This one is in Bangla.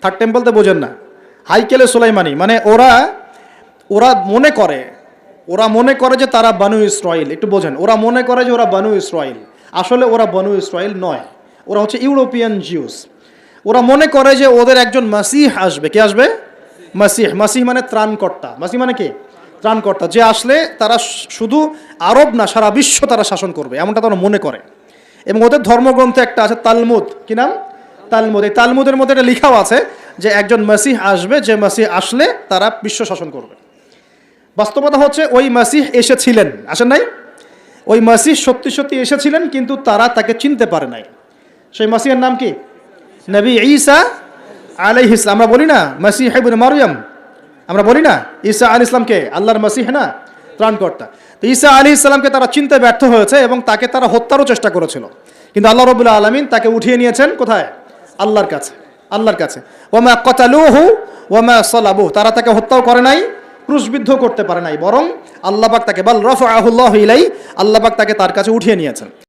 থার্ড টেম্পলতে বোঝেন না, হাইকেলে সুলাইমানি, মানে ওরা মনে করে যে তারা বানু ইসরাইল। একটু বোঝেন, ওরা মনে করে যে ওরা বানু ইসরাইল, আসলে ওরা বানু ইসরাইল নয়, ওরা হচ্ছে ইউরোপিয়ান জিউস। ওরা মনে করে যে ওদের একজন মাসিহ আসবে। কে আসবে? মাসিহ মানে ত্রাণকর্তা। মাসিহ মানে কি? ত্রাণকর্তা, যে আসলে তারা শুধু আরব না, সারা বিশ্ব তারা শাসন করবে, এমনটা তারা মনে করে। এবং ওদের ধর্মগ্রন্থে একটা আছে তালমুদ। কি নাম? তালমুদ। এই তালমুদের মধ্যে একটা লেখাও আছে যে একজন মাসিহ আসবে, যে মাসিহ আসলে তারা বিশ্ব শাসন করবে। বাস্তবতা হচ্ছে ওই মাসিহ এসেছিলেন, আসেন নাই? ওই মাসিহ সত্যি সত্যি এসেছিলেন, কিন্তু তারা তাকে চিনতে পারে নাই। সেই মাসিহের নাম কি? নবী ঈসা আলাইহিস সালাম। আমরা বলি না মাসিহ ইবনে মারইয়াম, আমরা বলি না ঈসা আলাইহিস সালামকে আল্লাহর মাসিহ না, ত্রাণকর্তা। তো ঈসা আলাইহিস সালামকে তারা চিনতে ব্যর্থ হয়েছে এবং তাকে তারা হত্যারও চেষ্টা করেছিল, কিন্তু আল্লাহ রাব্বুল আলামিন তাকে উঠিয়ে নিয়েছেন কোথায়? আল্লাহর কাছে। ওমা কতালুহু ওমা সালাবুহু, তারা তাকে হত্যাও করে নাই, ক্রুশবিদ্ধ করতে পারে নাই, বরং আল্লাহ পাক তাকে বাল রাফাআহুল্লাহু ইলাইহি, আল্লাহ পাক তাকে তার কাছে উঠিয়ে নিয়েছেন।